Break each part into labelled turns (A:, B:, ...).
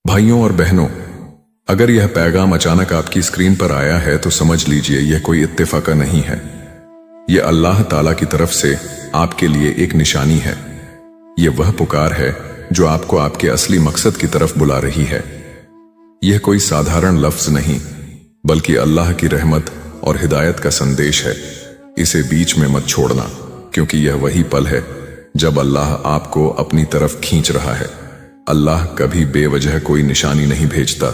A: भाइयों और बहनों, अगर यह पैगाम अचानक आपकी स्क्रीन पर आया है तो समझ लीजिए यह कोई इत्तेफाका नहीं है। यह अल्लाह ताला की तरफ से आपके लिए एक निशानी है। यह वह पुकार है जो आपको आपके असली मकसद की तरफ बुला रही है। यह कोई साधारण लफ्ज नहीं, बल्कि अल्लाह की रहमत और हिदायत का संदेश है। इसे बीच में मत छोड़ना, क्योंकि यह वही पल है जब अल्लाह आपको अपनी तरफ खींच रहा है। अल्लाह कभी बेवजह कोई निशानी नहीं भेजता।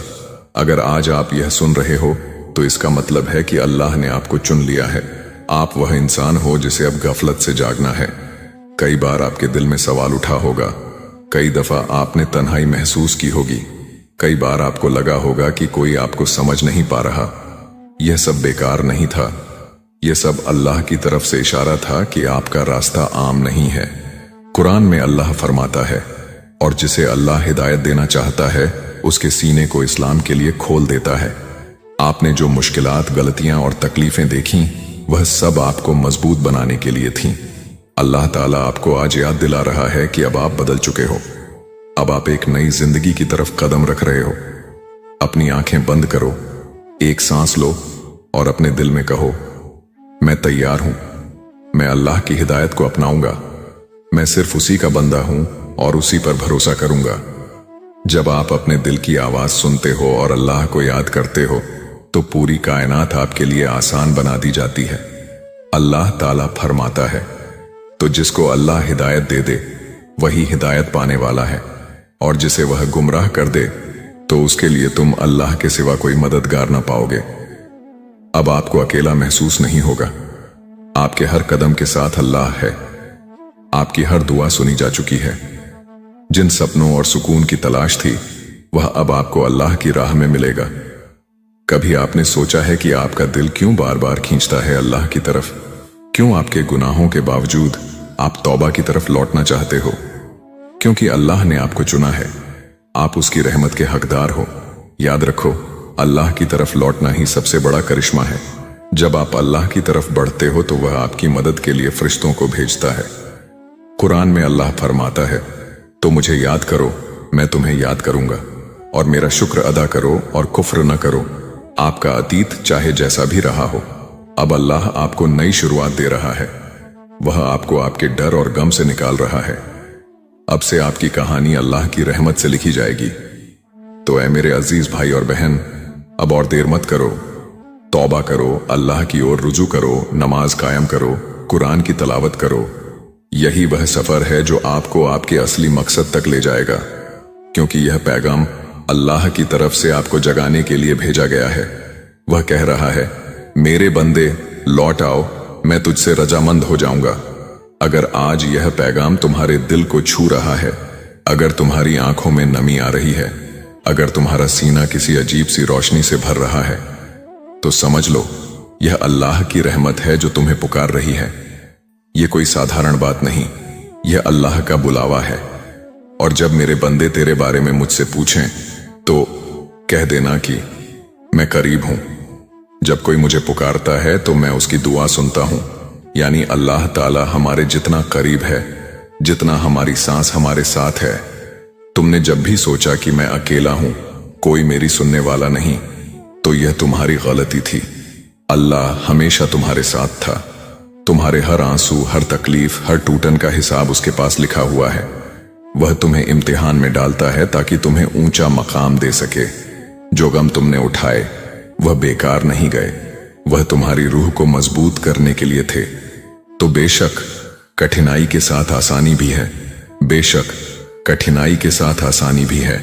A: अगर आज आप यह सुन रहे हो तो इसका मतलब है कि अल्लाह ने आपको चुन लिया है। आप वह इंसान हो जिसे अब गफलत से जागना है। कई बार आपके दिल में सवाल उठा होगा, कई दफा आपने तन्हाई महसूस की होगी, कई बार आपको लगा होगा कि कोई आपको समझ नहीं पा रहा। यह सब बेकार नहीं था। यह सब अल्लाह की तरफ से इशारा था कि आपका रास्ता आम नहीं है। कुरान में अल्लाह फरमाता है, और जिसे अल्लाह हिदायत देना चाहता है उसके सीने को इस्लाम के लिए खोल देता है। आपने जो मुश्किलात, गलतियां और तकलीफें देखी, वह सब आपको मजबूत बनाने के लिए थीं। अल्लाह ताला आपको आज याद दिला रहा है कि अब आप बदल चुके हो। अब आप एक नई जिंदगी की तरफ कदम रख रहे हो। अपनी आंखें बंद करो, एक सांस लो और अपने दिल में कहो, मैं तैयार हूं। मैं अल्लाह की हिदायत को अपनाऊंगा। मैं सिर्फ उसी का बंदा हूं और उसी पर भरोसा करूंगा। जब आप अपने दिल की आवाज सुनते हो और अल्लाह को याद करते हो तो पूरी कायनात आपके लिए आसान बना दी जाती है। अल्लाह ताला फरमाता है, तो जिसको अल्लाह हिदायत दे दे वही हिदायत पाने वाला है, और जिसे वह गुमराह कर दे तो उसके लिए तुम अल्लाह के सिवा कोई मददगार ना पाओगे। अब आपको अकेला महसूस नहीं होगा। आपके हर कदम के साथ अल्लाह है। आपकी हर दुआ सुनी जा चुकी है। जिन सपनों और सुकून की तलाश थी, वह अब आपको अल्लाह की राह में मिलेगा। कभी आपने सोचा है कि आपका दिल क्यों बार बार खींचता है अल्लाह की तरफ? क्यों आपके गुनाहों के बावजूद आप तौबा की तरफ लौटना चाहते हो? क्योंकि अल्लाह ने आपको चुना है। आप उसकी रहमत के हकदार हो। याद रखो, अल्लाह की तरफ लौटना ही सबसे बड़ा करिश्मा है। जब आप अल्लाह की तरफ बढ़ते हो तो वह आपकी मदद के लिए फरिश्तों को भेजता है। कुरान में अल्लाह फरमाता है, तो मुझे याद करो, मैं तुम्हें याद करूंगा, और मेरा शुक्र अदा करो और कुफ्र न करो। आपका अतीत चाहे जैसा भी रहा हो, अब अल्लाह आपको नई शुरुआत दे रहा है। वह आपको आपके डर और गम से निकाल रहा है। अब से आपकी कहानी अल्लाह की रहमत से लिखी जाएगी। तो ऐ मेरे अजीज भाई और बहन, अब और देर मत करो। तौबा करो, अल्लाह की ओर रुजू करो, नमाज कायम करो, कुरान की तलावत करो। यही वह सफर है जो आपको आपके असली मकसद तक ले जाएगा, क्योंकि यह पैगाम अल्लाह की तरफ से आपको जगाने के लिए भेजा गया है। वह कह रहा है, मेरे बंदे लौट आओ, मैं तुझसे रजामंद हो जाऊंगा। अगर आज यह पैगाम तुम्हारे दिल को छू रहा है, अगर तुम्हारी आंखों में नमी आ रही है, अगर तुम्हारा सीना किसी अजीब सी रोशनी से भर रहा है, तो समझ लो यह अल्लाह की रहमत है जो तुम्हें पुकार रही है। यह कोई साधारण बात नहीं, यह अल्लाह का बुलावा है। और जब मेरे बंदे तेरे बारे में मुझसे पूछें तो कह देना कि मैं करीब हूं। जब कोई मुझे पुकारता है तो मैं उसकी दुआ सुनता हूं। यानी अल्लाह ताला हमारे जितना करीब है, जितना हमारी सांस हमारे साथ है। तुमने जब भी सोचा कि मैं अकेला हूं, कोई मेरी सुनने वाला नहीं, तो यह तुम्हारी गलती थी। अल्लाह हमेशा तुम्हारे साथ था। तुम्हारे हर आंसू, हर तकलीफ, हर टूटन का हिसाब उसके पास लिखा हुआ है। वह तुम्हें इम्तिहान में डालता है ताकि तुम्हें ऊंचा मकाम दे सके। जो गम तुमने उठाए वह बेकार नहीं गए, वह तुम्हारी रूह को मजबूत करने के लिए थे। तो बेशक कठिनाई के साथ आसानी भी है, बेशक कठिनाई के साथ आसानी भी है।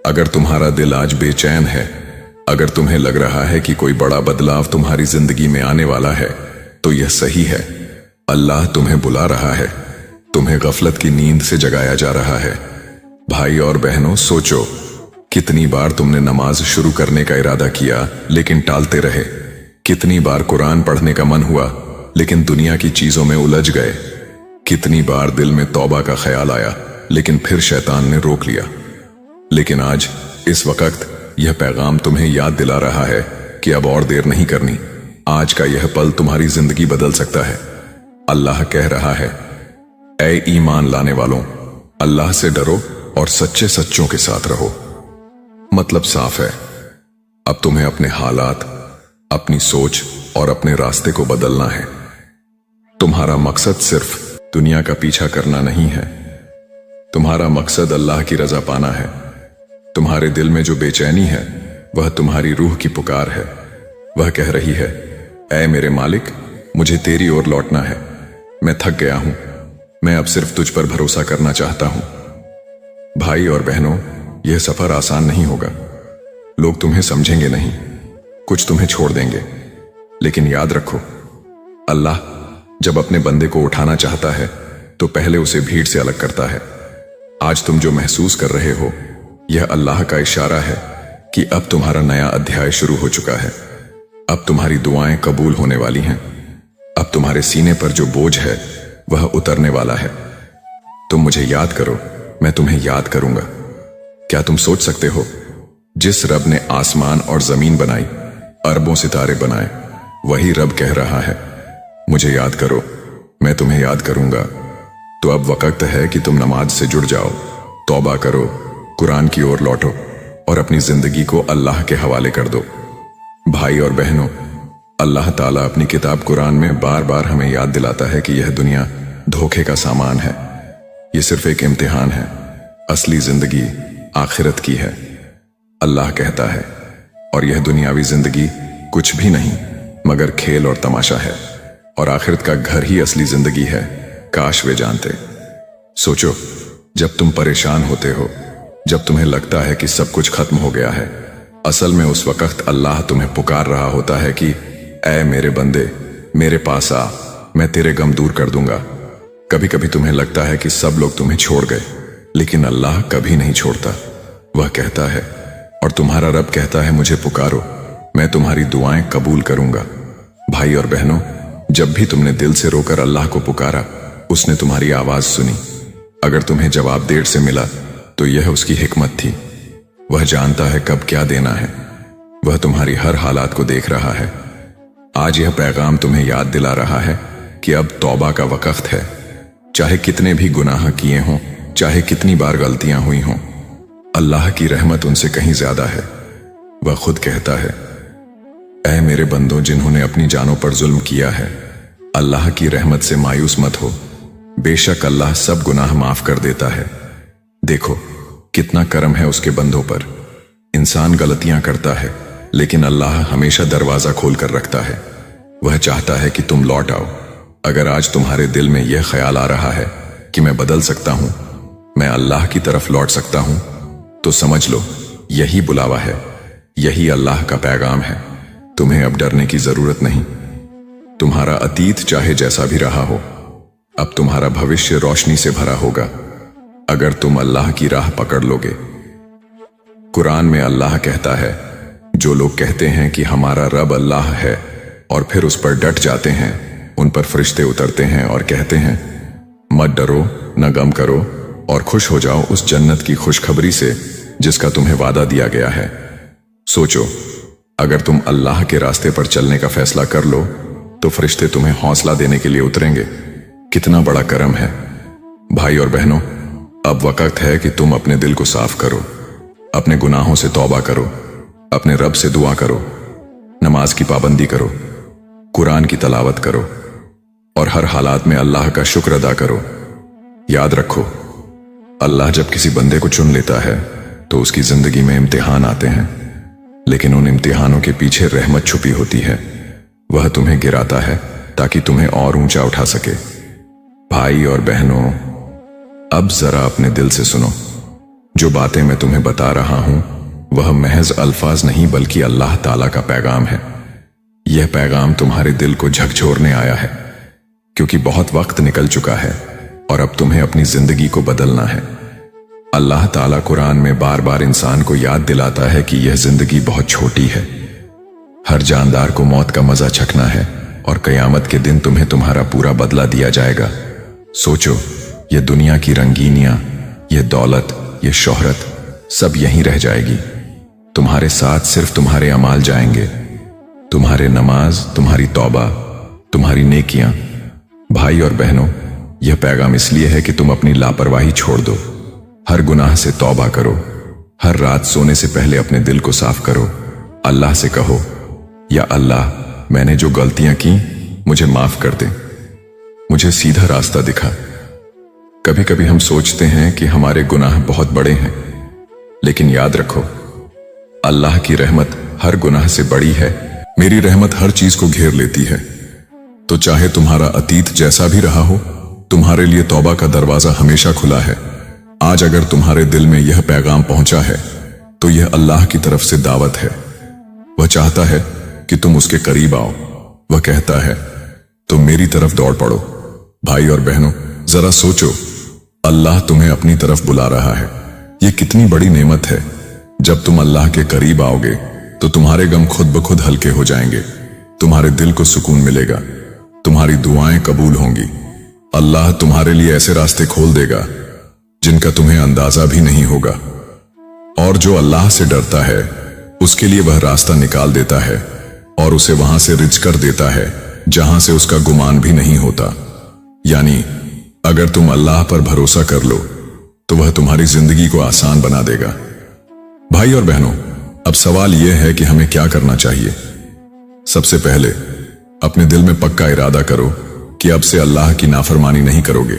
A: अगर तुम्हारा दिल आज बेचैन है, अगर तुम्हें लग रहा है कि कोई बड़ा बदलाव तुम्हारी जिंदगी में आने वाला है, तो यह सही है। अल्लाह तुम्हें बुला रहा है। तुम्हें गफलत की नींद से जगाया जा रहा है। भाई और बहनों, सोचो, कितनी बार तुमने नमाज शुरू करने का इरादा किया लेकिन टालते रहे। कितनी बार कुरान पढ़ने का मन हुआ लेकिन दुनिया की चीजों में उलझ गए। कितनी बार दिल में तौबा का ख्याल आया लेकिन फिर शैतान ने रोक लिया। लेकिन आज इस वक्त यह पैगाम तुम्हें याद दिला रहा है कि अब और देर नहीं करनी। आज का यह पल तुम्हारी जिंदगी बदल सकता है। अल्लाह कह रहा है, ऐ ईमान लाने वालों, अल्लाह से डरो और सच्चे सच्चों के साथ रहो। मतलब साफ है, अब तुम्हें अपने हालात, अपनी सोच और अपने रास्ते को बदलना है। तुम्हारा मकसद सिर्फ दुनिया का पीछा करना नहीं है, तुम्हारा मकसद अल्लाह की रजा पाना है। तुम्हारे दिल में जो बेचैनी है वह तुम्हारी रूह की पुकार है। वह कह रही है, ऐ मेरे मालिक, मुझे तेरी ओर लौटना है। मैं थक गया हूं, मैं अब सिर्फ तुझ पर भरोसा करना चाहता हूं। भाई और बहनों, यह सफर आसान नहीं होगा। लोग तुम्हें समझेंगे नहीं, कुछ तुम्हें छोड़ देंगे, लेकिन याद रखो, अल्लाह जब अपने बंदे को उठाना चाहता है तो पहले उसे भीड़ से अलग करता है। आज तुम जो महसूस कर रहे हो, यह अल्लाह का इशारा है कि अब तुम्हारा नया अध्याय शुरू हो चुका है। अब तुम्हारी दुआएं कबूल होने वाली हैं। अब तुम्हारे सीने पर जो बोझ है वह उतरने वाला है। तुम मुझे याद करो, मैं तुम्हें याद करूंगा। क्या तुम सोच सकते हो, जिस रब ने आसमान और जमीन बनाई, अरबों सितारे बनाए, वही रब कह रहा है, मुझे याद करो, मैं तुम्हें याद करूंगा। तो अब वक्त है कि तुम नमाज से जुड़ जाओ, तौबा करो, कुरान की ओर लौटो और अपनी जिंदगी को अल्लाह के हवाले कर दो। भाई और बहनों, अल्लाह ताला अपनी किताब कुरान में बार बार हमें याद दिलाता है कि यह दुनिया धोखे का सामान है। यह सिर्फ एक इम्तिहान है, असली जिंदगी आखिरत की है। अल्लाह कहता है, और यह दुनियावी जिंदगी कुछ भी नहीं मगर खेल और तमाशा है, और आखिरत का घर ही असली जिंदगी है। काश वे जानते। सोचो, जब तुम परेशान होते हो, जब तुम्हें लगता है कि सब कुछ खत्म हो गया है, असल में उस वक्त अल्लाह तुम्हें पुकार रहा होता है कि ऐ मेरे बंदे, मेरे पास आ, मैं तेरे गम दूर कर दूंगा। कभी कभी तुम्हें लगता है कि सब लोग तुम्हें छोड़ गए, लेकिन अल्लाह कभी नहीं छोड़ता। वह कहता है, और तुम्हारा रब कहता है, मुझे पुकारो, मैं तुम्हारी दुआएं कबूल करूंगा। भाई और बहनों, जब भी तुमने दिल से रोकर अल्लाह को पुकारा, उसने तुम्हारी आवाज सुनी। अगर तुम्हें जवाब देर से मिला तो यह उसकी हिकमत थी। वह जानता है कब क्या देना है। वह तुम्हारी हर हालात को देख रहा है। आज यह पैगाम तुम्हें याद दिला रहा है कि अब तौबा का वक्त है। चाहे कितने भी गुनाह किए हों, चाहे कितनी बार गलतियां हुई हों, अल्लाह की रहमत उनसे कहीं ज्यादा है। वह खुद कहता है, ऐ मेरे बंदों जिन्होंने अपनी जानों पर जुल्म किया है, अल्लाह की रहमत से मायूस मत हो। बेशक अल्लाह सब गुनाह माफ कर देता है। देखो कितना करम है उसके बंदों पर। इंसान गलतियां करता है, लेकिन अल्लाह हमेशा दरवाजा खोल कर रखता है। वह चाहता है कि तुम लौट आओ। अगर आज तुम्हारे दिल में यह ख्याल आ रहा है कि मैं बदल सकता हूं, मैं अल्लाह की तरफ लौट सकता हूं, तो समझ लो यही बुलावा है, यही अल्लाह का पैगाम है। तुम्हें अब डरने की जरूरत नहीं। तुम्हारा अतीत चाहे जैसा भी रहा हो, अब तुम्हारा भविष्य रोशनी से भरा होगा अगर तुम अल्लाह की राह पकड़ लोगे। कुरान में अल्लाह कहता है, जो लोग कहते हैं कि हमारा रब अल्लाह है और फिर उस पर डट जाते हैं, उन पर फरिश्ते उतरते हैं और कहते हैं, मत डरो, न गम करो और खुश हो जाओ उस जन्नत की खुशखबरी से जिसका तुम्हें वादा दिया गया है। सोचो, अगर तुम अल्लाह के रास्ते पर चलने का फैसला कर लो तो फरिश्ते तुम्हें हौसला देने के लिए उतरेंगे। कितना बड़ा करम है। भाई और बहनों, अब वक्त है कि तुम अपने दिल को साफ करो, अपने गुनाहों से तौबा करो, अपने रब से दुआ करो, नमाज की पाबंदी करो, कुरान की तलावत करो और हर हालात में अल्लाह का शुक्र अदा करो। याद रखो, अल्लाह जब किसी बंदे को चुन लेता है तो उसकी जिंदगी में इम्तिहान आते हैं, लेकिन उन इम्तिहानों के पीछे रहमत छुपी होती है। वह तुम्हें गिराता है ताकि तुम्हें और ऊंचा उठा सके। भाई और बहनों, अब जरा अपने दिल से सुनो। जो बातें मैं तुम्हें बता रहा हूं वह महज अल्फाज नहीं बल्कि अल्लाह ताला का पैगाम है। यह पैगाम तुम्हारे दिल को झकझोरने आया है, क्योंकि बहुत वक्त निकल चुका है और अब तुम्हें अपनी जिंदगी को बदलना है। अल्लाह ताला कुरान में बार बार इंसान को याद दिलाता है कि यह जिंदगी बहुत छोटी है। हर जानदार को मौत का मजा चखना है और कयामत के दिन तुम्हें तुम्हारा पूरा बदला दिया जाएगा। सोचो, ये दुनिया की रंगीनियां, ये दौलत, ये शोहरत सब यहीं रह जाएगी। तुम्हारे साथ सिर्फ तुम्हारे अमाल जाएंगे, तुम्हारे नमाज, तुम्हारी तौबा, तुम्हारी नेकियां। भाई और बहनों, यह पैगाम इसलिए है कि तुम अपनी लापरवाही छोड़ दो, हर गुनाह से तौबा करो, हर रात सोने से पहले अपने दिल को साफ करो। अल्लाह से कहो, या अल्लाह, मैंने जो गलतियां की मुझे माफ कर दे, मुझे सीधा रास्ता दिखा। कभी कभी हम सोचते हैं कि हमारे गुनाह बहुत बड़े हैं, लेकिन याद रखो, अल्लाह की रहमत हर गुनाह से बड़ी है। मेरी रहमत हर चीज को घेर लेती है। तो चाहे तुम्हारा अतीत जैसा भी रहा हो, तुम्हारे लिए तौबा का दरवाजा हमेशा खुला है। आज अगर तुम्हारे दिल में यह पैगाम पहुंचा है तो यह अल्लाह की तरफ से दावत है। वह चाहता है कि तुम उसके करीब आओ। वह कहता है, तुम मेरी तरफ दौड़ पड़ो। भाई और बहनों, जरा सोचो, अल्लाह तुम्हें अपनी तरफ बुला रहा है। यह कितनी बड़ी नेमत है। जब तुम अल्लाह के करीब आओगे तो तुम्हारे गम खुद ब खुद हल्के हो जाएंगे, तुम्हारे दिल को सुकून मिलेगा, तुम्हारी दुआएं कबूल होंगी। अल्लाह तुम्हारे लिए ऐसे रास्ते खोल देगा जिनका तुम्हें अंदाजा भी नहीं होगा। और जो अल्लाह से डरता है उसके लिए वह रास्ता निकाल देता है और उसे वहां से रिझ कर देता है जहां से उसका गुमान भी नहीं होता। यानी अगर तुम अल्लाह पर भरोसा कर लो तो वह तुम्हारी जिंदगी को आसान बना देगा। भाई और बहनों, अब सवाल यह है कि हमें क्या करना चाहिए। सबसे पहले अपने दिल में पक्का इरादा करो कि अब से अल्लाह की नाफरमानी नहीं करोगे।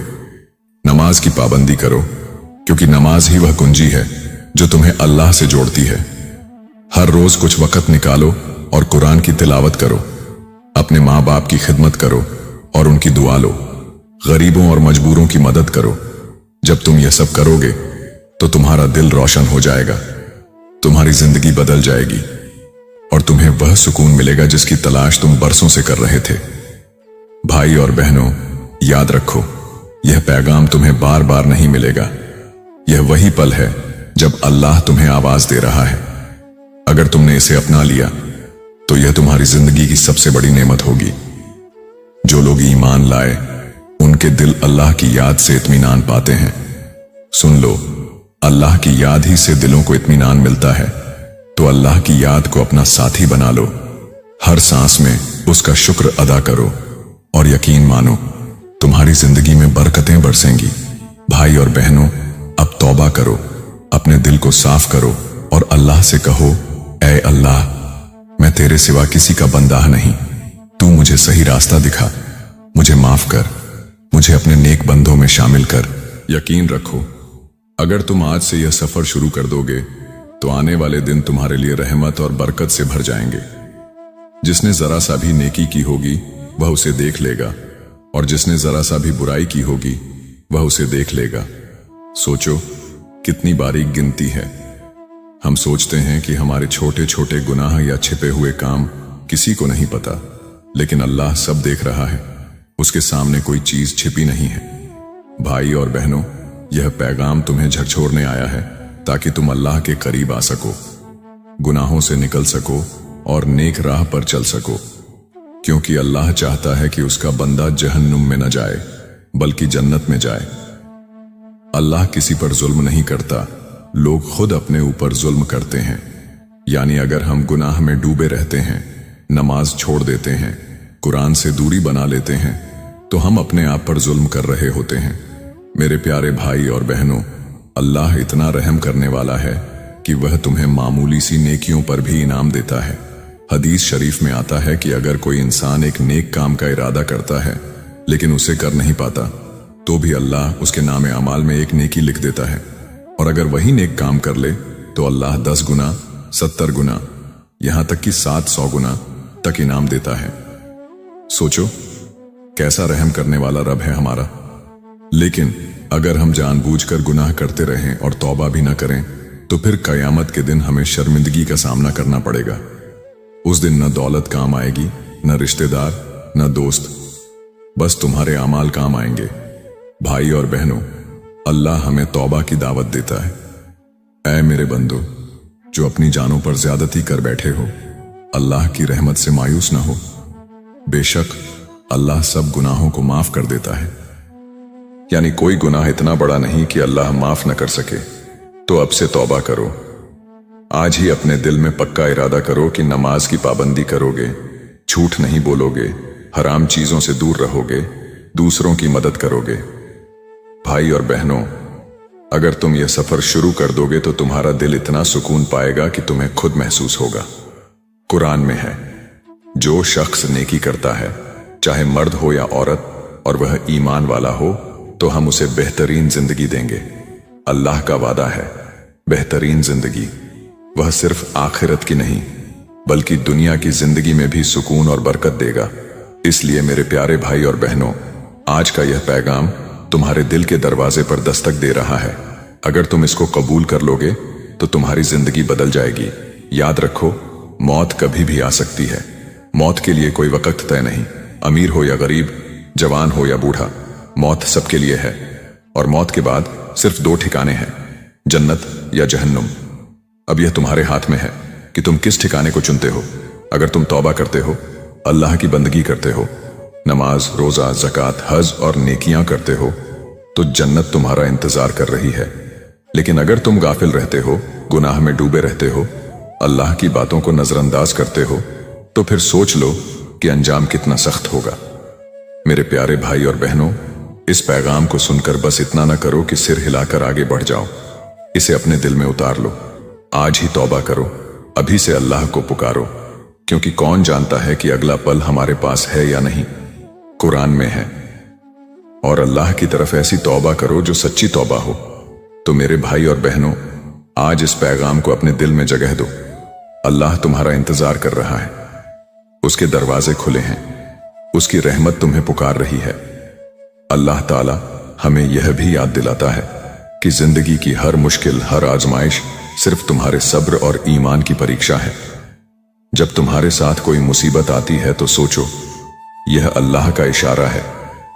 A: नमाज की पाबंदी करो, क्योंकि नमाज ही वह कुंजी है जो तुम्हें अल्लाह से जोड़ती है। हर रोज कुछ वक्त निकालो और कुरान की तिलावत करो। अपने माँ बाप की खिदमत करो और उनकी दुआ लो। गरीबों और मजबूरों की मदद करो। जब तुम यह सब करोगे तो तुम्हारा दिल रोशन हो जाएगा, तुम्हारी जिंदगी बदल जाएगी और तुम्हें वह सुकून मिलेगा जिसकी तलाश तुम बरसों से कर रहे थे। भाई और बहनों, याद रखो, यह पैगाम तुम्हें बार बार नहीं मिलेगा। यह वही पल है जब अल्लाह तुम्हें आवाज दे रहा है। अगर तुमने इसे अपना लिया तो यह तुम्हारी जिंदगी की सबसे बड़ी नेमत होगी। जो लोग ईमान लाए उनके दिल अल्लाह की याद से इत्मीनान पाते हैं। सुन लो, अल्लाह की याद ही से दिलों को इत्मीनान मिलता है। तो अल्लाह की याद को अपना साथी बना लो। हर सांस में उसका शुक्र अदा करो और यकीन मानो, तुम्हारी जिंदगी में बरकतें बरसेंगी। भाई और बहनों, अब तौबा करो, अपने दिल को साफ करो और अल्लाह से कहो, ऐ अल्लाह, मैं तेरे सिवा किसी का बंदा नहीं। तू मुझे सही रास्ता दिखा, मुझे माफ कर, मुझे अपने नेक बंदों में शामिल कर। यकीन रखो, अगर तुम आज से यह सफर शुरू कर दोगे तो आने वाले दिन तुम्हारे लिए रहमत और बरकत से भर जाएंगे। जिसने जरा सा भी नेकी की होगी वह उसे देख लेगा और जिसने जरा सा भी बुराई की होगी वह उसे देख लेगा। सोचो, कितनी बारीक गिनती है। हम सोचते हैं कि हमारे छोटे छोटे गुनाह या छिपे हुए काम किसी को नहीं पता, लेकिन अल्लाह सब देख रहा है। उसके सामने कोई चीज छिपी नहीं है। भाई और बहनों, यह पैगाम तुम्हें झकझोरने आया है ताकि तुम अल्लाह के करीब आ सको, गुनाहों से निकल सको और नेक राह पर चल सको। क्योंकि अल्लाह चाहता है कि उसका बंदा जहन्नुम में न जाए बल्कि जन्नत में जाए। अल्लाह किसी पर जुल्म नहीं करता, लोग खुद अपने ऊपर जुल्म करते हैं। यानी अगर हम गुनाह में डूबे रहते हैं, नमाज छोड़ देते हैं, कुरान से दूरी बना लेते हैं, तो हम अपने आप पर जुल्म कर रहे होते हैं। मेरे प्यारे भाई और बहनों, अल्लाह इतना रहम करने वाला है कि वह तुम्हें मामूली सी नेकियों पर भी इनाम देता है। हदीस शरीफ में आता है कि अगर कोई इंसान एक नेक काम का इरादा करता है लेकिन उसे कर नहीं पाता, तो भी अल्लाह उसके नामे अमाल में एक नेकी लिख देता है। और अगर वही नेक काम कर ले तो अल्लाह 10 गुना, 70 गुना, यहां तक कि 700 गुना तक इनाम देता है। सोचो, कैसा रहम करने वाला रब है हमारा। लेकिन अगर हम जानबूझकर गुनाह करते रहें और तौबा भी न करें तो फिर कयामत के दिन हमें शर्मिंदगी का सामना करना पड़ेगा। उस दिन न दौलत काम आएगी, न रिश्तेदार, न दोस्त, बस तुम्हारे अमाल काम आएंगे। भाई और बहनों, अल्लाह हमें तौबा की दावत देता है। ऐ मेरे बंदो, जो अपनी जानों पर ज्यादती कर बैठे हो, अल्लाह की रहमत से मायूस न हो। बेशक अल्लाह सब गुनाहों को माफ कर देता है। यानी कोई गुनाह इतना बड़ा नहीं कि अल्लाह माफ न कर सके। तो अब से तौबा करो। आज ही अपने दिल में पक्का इरादा करो कि नमाज की पाबंदी करोगे, झूठ नहीं बोलोगे, हराम चीजों से दूर रहोगे, दूसरों की मदद करोगे। भाई और बहनों, अगर तुम यह सफर शुरू कर दोगे तो तुम्हारा दिल इतना सुकून पाएगा कि तुम्हें खुद महसूस होगा। कुरान में है, जो शख्स नेकी करता है, चाहे मर्द हो या औरत, और वह ईमान वाला हो, तो हम उसे बेहतरीन जिंदगी देंगे। अल्लाह का वादा है, बेहतरीन जिंदगी। वह सिर्फ आखिरत की नहीं बल्कि दुनिया की जिंदगी में भी सुकून और बरकत देगा। इसलिए मेरे प्यारे भाई और बहनों, आज का यह पैगाम तुम्हारे दिल के दरवाजे पर दस्तक दे रहा है। अगर तुम इसको कबूल कर लोगे तो तुम्हारी जिंदगी बदल जाएगी। याद रखो, मौत कभी भी आ सकती है। मौत के लिए कोई वक्त तय नहीं। अमीर हो या गरीब, जवान हो या बूढ़ा, मौत सबके लिए है। और मौत के बाद सिर्फ 2 ठिकाने हैं, जन्नत या जहन्नुम। अब यह तुम्हारे हाथ में है कि तुम किस ठिकाने को चुनते हो। अगर तुम तौबा करते हो, अल्लाह की बंदगी करते हो, नमाज, रोजा, ज़कात, हज और नेकियां करते हो, तो जन्नत तुम्हारा इंतजार कर रही है। लेकिन अगर तुम गाफिल रहते हो, गुनाह में डूबे रहते हो, अल्लाह की बातों को नजरअंदाज करते हो, तो फिर सोच लो कि अंजाम कितना सख्त होगा। मेरे प्यारे भाई और बहनों, इस पैगाम को सुनकर बस इतना न करो कि सिर हिलाकर आगे बढ़ जाओ। इसे अपने दिल में उतार लो। आज ही तौबा करो, अभी से अल्लाह को पुकारो, क्योंकि कौन जानता है कि अगला पल हमारे पास है या नहीं। कुरान में है, और अल्लाह की तरफ ऐसी तौबा करो जो सच्ची तौबा हो। तो मेरे भाई और बहनों, आज इस पैगाम को अपने दिल में जगह दो। अल्लाह तुम्हारा इंतजार कर रहा है, उसके दरवाजे खुले हैं, उसकी रहमत तुम्हें पुकार रही है। अल्लाह ताला हमें यह भी याद दिलाता है कि जिंदगी की हर मुश्किल, हर आजमाइश सिर्फ तुम्हारे सब्र और ईमान की परीक्षा है। जब तुम्हारे साथ कोई मुसीबत आती है तो सोचो, यह अल्लाह का इशारा है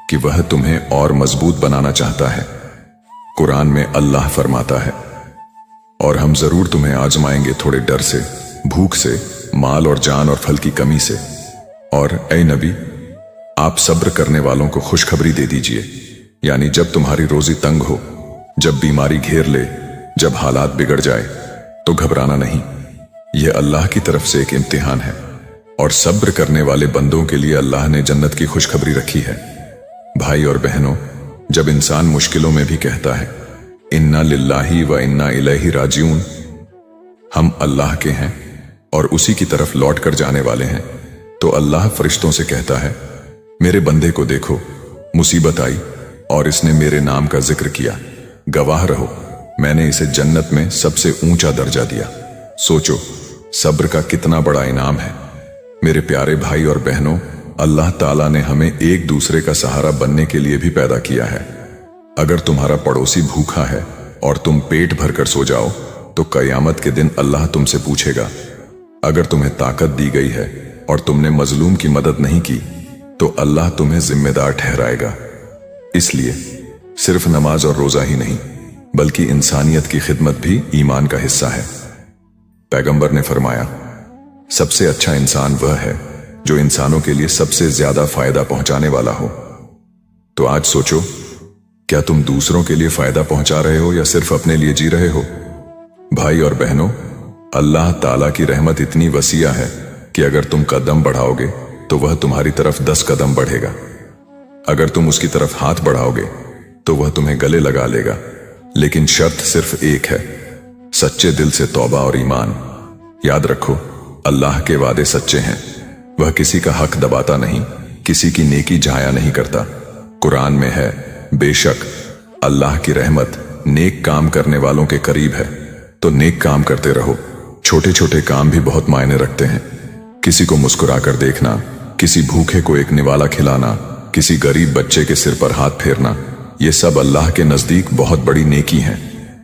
A: कि वह तुम्हें और मजबूत बनाना चाहता है। कुरान में अल्लाह फरमाता है, और हम जरूर तुम्हें आजमाएंगे थोड़े डर से, भूख से, माल और जान और फल की कमी से। और ऐ नबी, आप सब्र करने वालों को खुशखबरी दे दीजिए, यानी जब तुम्हारी रोजी तंग हो, जब बीमारी घेर ले, जब हालात बिगड़ जाए, तो घबराना नहीं। यह अल्लाह की तरफ से एक इम्तिहान है, और सब्र करने वाले बंदों के लिए अल्लाह ने जन्नत की खुशखबरी रखी है। भाई और बहनों, जब इंसान मुश्किलों में भी कहता है, इन्ना लिल्लाही व इन्ना इलैहि राजिऊन, हम अल्लाह के हैं और उसी की तरफ लौट कर जाने वाले हैं, तो अल्लाह फरिश्तों से कहता है, मेरे बंदे को देखो, मुसीबत आई और इसने मेरे नाम का जिक्र किया, गवाह रहो, मैंने इसे जन्नत में सबसे ऊंचा दर्जा दिया। सोचो, सब्र का कितना बड़ा इनाम है। मेरे प्यारे भाई और बहनों, अल्लाह ताला ने हमें एक दूसरे का सहारा बनने के लिए भी पैदा किया है। अगर तुम्हारा पड़ोसी भूखा है और तुम पेट भरकर सो जाओ, तो कयामत के दिन अल्लाह तुमसे पूछेगा। अगर तुम्हें ताकत दी गई है और तुमने मजलूम की मदद नहीं की, तो अल्लाह तुम्हें जिम्मेदार ठहराएगा। इसलिए सिर्फ नमाज और रोजा ही नहीं, बल्कि इंसानियत की खिदमत भी ईमान का हिस्सा है। पैगंबर ने फरमाया, सबसे अच्छा इंसान वह है जो इंसानों के लिए सबसे ज्यादा फायदा पहुंचाने वाला हो। तो आज सोचो, क्या तुम दूसरों के लिए फायदा पहुंचा रहे हो या सिर्फ अपने लिए जी रहे हो? भाई और बहनों, अल्लाह ताला की रहमत इतनी वसीया है कि अगर तुम कदम बढ़ाओगे तो वह तुम्हारी तरफ 10 कदम बढ़ेगा। अगर तुम उसकी तरफ हाथ बढ़ाओगे तो वह तुम्हें गले लगा लेगा। लेकिन शर्त सिर्फ एक है, सच्चे दिल से तौबा और ईमान। याद रखो, अल्लाह के वादे सच्चे हैं। वह किसी का हक दबाता नहीं, किसी की नेकी जाया नहीं करता। कुरान में है, बेशक अल्लाह की रहमत नेक काम करने वालों के करीब है। तो नेक काम करते रहो। छोटे छोटे काम भी बहुत मायने रखते हैं। किसी को मुस्कुराकर देखना, किसी भूखे को एक निवाला खिलाना, किसी गरीब बच्चे के सिर पर हाथ फेरना, ये सब अल्लाह के नजदीक बहुत बड़ी नेकी हैं।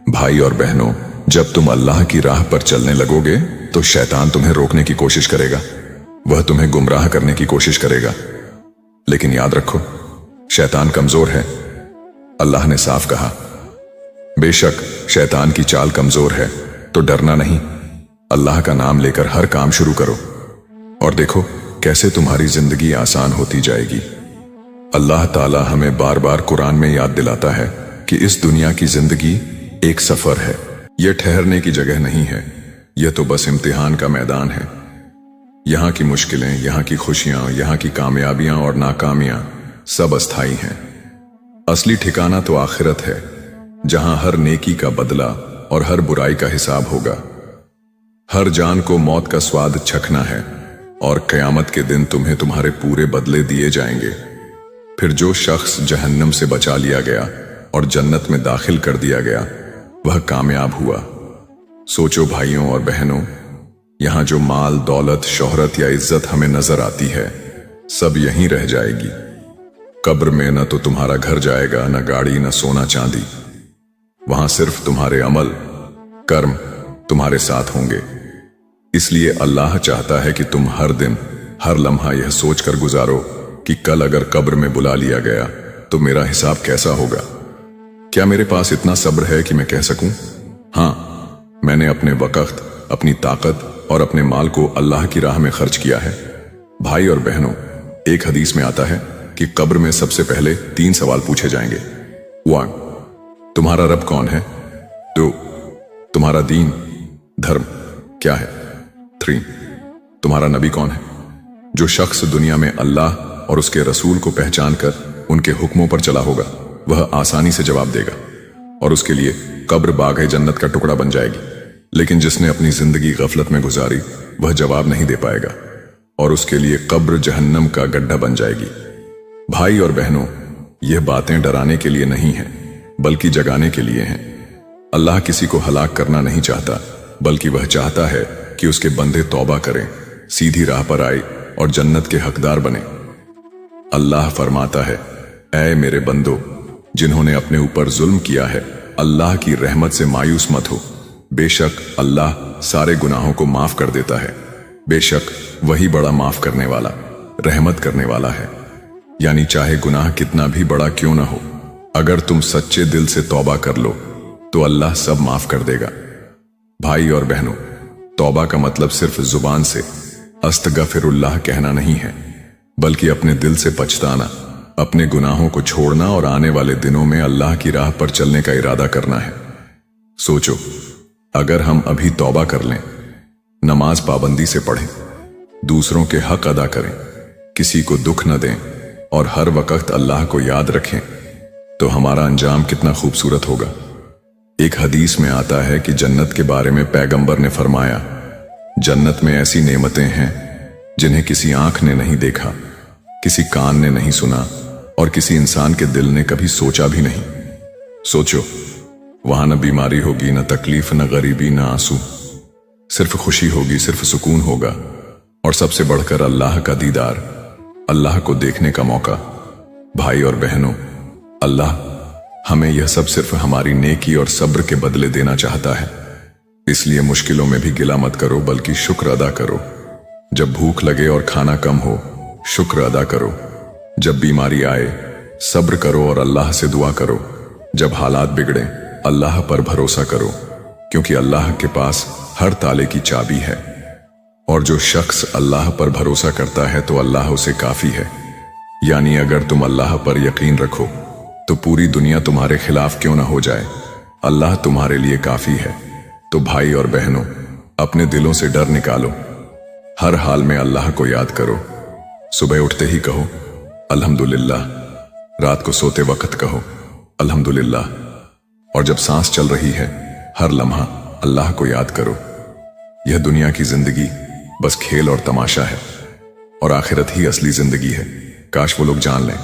A: भाई और बहनों, जब तुम अल्लाह की राह पर चलने लगोगे तो शैतान तुम्हें रोकने की कोशिश करेगा, वह तुम्हें गुमराह करने की कोशिश करेगा। लेकिन याद रखो, शैतान कमजोर है। अल्लाह ने साफ कहा, बेशक शैतान की चाल कमजोर है, तो डरना नहीं। अल्लाह का नाम लेकर हर काम शुरू करो और देखो कैसे तुम्हारी जिंदगी आसान होती जाएगी। अल्लाह ताला हमें बार बार कुरान में याद दिलाता है कि इस दुनिया की जिंदगी एक सफर है, यह ठहरने की जगह नहीं है, यह तो बस इम्तिहान का मैदान है। यहाँ की मुश्किलें, यहाँ की खुशियां, यहाँ की कामयाबियां और नाकामियां सब अस्थाई हैं। असली ठिकाना तो आखिरत है, जहां हर नेकी का बदला और हर बुराई का हिसाब होगा। हर जान को मौत का स्वाद चखना है और कयामत के दिन तुम्हें तुम्हारे पूरे बदले दिए जाएंगे। फिर जो शख्स जहन्नम से बचा लिया गया और जन्नत में दाखिल कर दिया गया, वह कामयाब हुआ। सोचो भाइयों और बहनों, यहां जो माल, दौलत, शोहरत या इज्जत हमें नजर आती है, सब यहीं रह जाएगी। कब्र में न तो तुम्हारा घर जाएगा, न गाड़ी, न सोना चांदी। वहां सिर्फ तुम्हारे अमल, कर्म तुम्हारे साथ होंगे। इसलिए अल्लाह चाहता है कि तुम हर दिन, हर लम्हा यह सोचकर गुजारो कि कल अगर कब्र में बुला लिया गया तो मेरा हिसाब कैसा होगा। क्या मेरे पास इतना सब्र है कि मैं कह सकूं, हाँ, मैंने अपने वक्त, अपनी ताकत और अपने माल को अल्लाह की राह में खर्च किया है। भाई और बहनों, एक हदीस में आता है कि कब्र में सबसे पहले 3 सवाल पूछे जाएंगे। 1, तुम्हारा रब कौन है? 2, तुम्हारा दीन, धर्म क्या है? 3, तुम्हारा नबी कौन है? जो शख्स दुनिया में अल्लाह और उसके रसूल को पहचान कर उनके हुक्मों पर चला होगा, वह आसानी से जवाब देगा और उसके लिए कब्र बाग़े जन्नत का टुकड़ा बन जाएगी। लेकिन जिसने अपनी जिंदगी गफलत में गुजारी, वह जवाब नहीं दे पाएगा और उसके लिए कब्र जहन्नम का गड्ढा बन जाएगी। भाई और बहनों, यह बातें डराने के लिए नहीं हैं, बल्कि जगाने के लिए हैं। अल्लाह किसी को हलाक करना नहीं चाहता, बल्कि वह चाहता है कि उसके बंदे तौबा करें, सीधी राह पर आए और जन्नत के हकदार बने। अल्लाह फरमाता है, ऐ मेरे बंदो, जिन्होंने अपने ऊपर जुल्म किया है, अल्लाह की रहमत से मायूस मत हो। बेशक अल्लाह सारे गुनाहों को माफ कर देता है। बेशक वही बड़ा माफ करने वाला, रहमत करने वाला है। यानी चाहे गुनाह कितना भी बड़ा क्यों ना हो, अगर तुम सच्चे दिल से तौबा कर लो तो अल्लाह सब माफ कर देगा। भाई और बहनों, तौबा का मतलब सिर्फ जुबान से अस्तगफिरुल्लाह कहना नहीं है, बल्कि अपने दिल से पछताना, अपने गुनाहों को छोड़ना और आने वाले दिनों में अल्लाह की राह पर चलने का इरादा करना है। सोचो, अगर हम अभी तौबा कर लें, नमाज पाबंदी से पढ़ें, दूसरों के हक अदा करें, किसी को दुख न दें और हर वक्त अल्लाह को याद रखें, तो हमारा अंजाम कितना खूबसूरत होगा। एक हदीस में आता है कि जन्नत के बारे में पैगंबर ने फरमाया, जन्नत में ऐसी नेमतें हैं जिन्हें किसी आंख ने नहीं देखा, किसी कान ने नहीं सुना और किसी इंसान के दिल ने कभी सोचा भी नहीं। सोचो, वहां न बीमारी होगी, न तकलीफ, न गरीबी, न आंसू, सिर्फ खुशी होगी, सिर्फ सुकून होगा और सबसे बढ़कर अल्लाह का दीदार, अल्लाह को देखने का मौका। भाई और बहनों, अल्लाह हमें यह सब सिर्फ हमारी नेकी और सब्र के बदले देना चाहता है। इसलिए मुश्किलों में भी गिला मत करो, बल्कि शुक्र अदा करो। जब भूख लगे और खाना कम हो, शुक्र अदा करो। जब बीमारी आए, सब्र करो और अल्लाह से दुआ करो। जब हालात बिगड़े, अल्लाह पर भरोसा करो, क्योंकि अल्लाह के पास हर ताले की चाबी है। और जो शख्स अल्लाह पर भरोसा करता है तो अल्लाह उसे काफी है। यानी अगर तुम अल्लाह पर यकीन रखो तो पूरी दुनिया तुम्हारे खिलाफ क्यों ना हो जाए, अल्लाह तुम्हारे लिए काफी है। तो भाई और बहनों, अपने दिलों से डर निकालो, हर हाल में अल्लाह को याद करो। सुबह उठते ही कहो अल्हम्दुलिल्लाह, रात को सोते वक्त कहो अल्हम्दुलिल्लाह, और जब सांस चल रही है हर लम्हा अल्लाह को याद करो। यह दुनिया की जिंदगी बस खेल और तमाशा है और आखिरत ही असली जिंदगी है। काश वो लोग जान लें।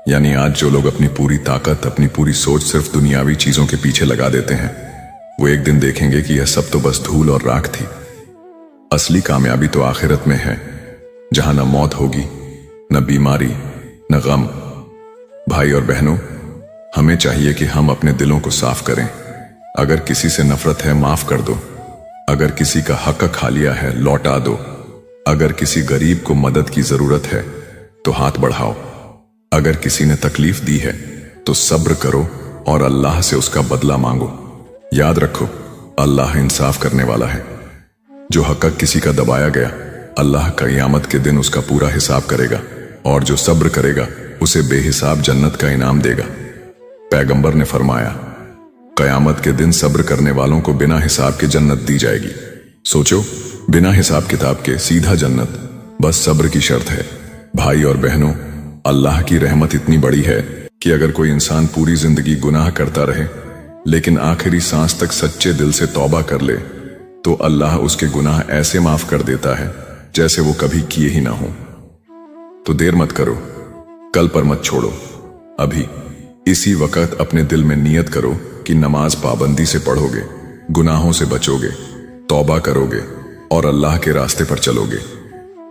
A: यानी आज जो लोग अपनी पूरी ताकत, अपनी पूरी सोच सिर्फ दुनियावी चीजों के पीछे लगा देते हैं, वो एक दिन देखेंगे कि यह सब तो बस धूल और राख थी। असली कामयाबी तो आखिरत में है, जहां न मौत होगी, न बीमारी, न गम। भाई और बहनों, हमें चाहिए कि हम अपने दिलों को साफ करें। अगर किसी से नफरत है, माफ कर दो। अगर किसी का हक खा लिया है, लौटा दो। अगर किसी गरीब को मदद की जरूरत है तो हाथ बढ़ाओ। अगर किसी ने तकलीफ दी है तो सब्र करो और अल्लाह से उसका बदला मांगो। याद रखो, अल्लाह इंसाफ करने वाला है। जो हक किसी का दबाया गया, अल्लाह क़यामत के दिन उसका पूरा हिसाब करेगा, और जो सब्र करेगा उसे बेहिसाब जन्नत का इनाम देगा। पैगंबर ने फरमाया, क़यामत के दिन सब्र करने वालों को बिना हिसाब के जन्नत दी जाएगी। सोचो, बिना हिसाब किताब के सीधा जन्नत, बस सब्र की शर्त है। भाई और बहनों, अल्लाह की रहमत इतनी बड़ी है कि अगर कोई इंसान पूरी जिंदगी गुनाह करता रहे लेकिन आखिरी सांस तक सच्चे दिल से तौबा कर ले तो अल्लाह उसके गुनाह ऐसे माफ कर देता है जैसे वो कभी किए ही ना हो। तो देर मत करो, कल पर मत छोड़ो। अभी इसी वक्त अपने दिल में नियत करो कि नमाज पाबंदी से पढ़ोगे, गुनाहों से बचोगे, तौबा करोगे और अल्लाह के रास्ते पर चलोगे।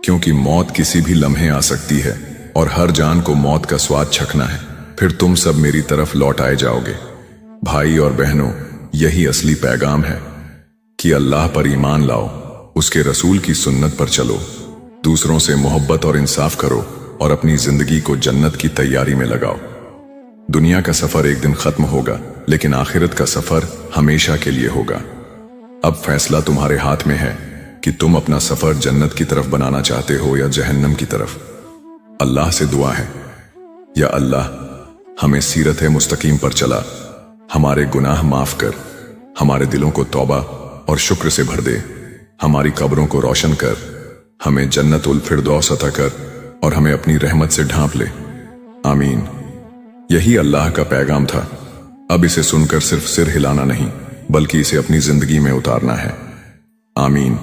A: क्योंकि मौत किसी भी लम्हे आ सकती है और हर जान को मौत का स्वाद चखना है, फिर तुम सब मेरी तरफ लौट आए जाओगे। भाई और बहनों, यही असली पैगाम है कि अल्लाह पर ईमान लाओ, उसके रसूल की सुन्नत पर चलो, दूसरों से मोहब्बत और इंसाफ करो और अपनी जिंदगी को जन्नत की तैयारी में लगाओ। दुनिया का सफर एक दिन खत्म होगा, लेकिन आखिरत का सफर हमेशा के लिए होगा। अब फैसला तुम्हारे हाथ में है कि तुम अपना सफर जन्नत की तरफ बनाना चाहते हो या जहन्नम की तरफ। अल्लाह से दुआ है, या अल्लाह हमें सीरत मुस्तकीम पर चला, हमारे गुनाह माफ कर, हमारे दिलों को तौबा और शुक्र से भर दे, हमारी कब्रों को रोशन कर, हमें जन्नतुल फिरदौस अता कर और हमें अपनी रहमत से ढांप ले। आमीन। यही अल्लाह का पैगाम था। अब इसे सुनकर सिर्फ सिर हिलाना नहीं, बल्कि इसे अपनी जिंदगी में उतारना है। आमीन।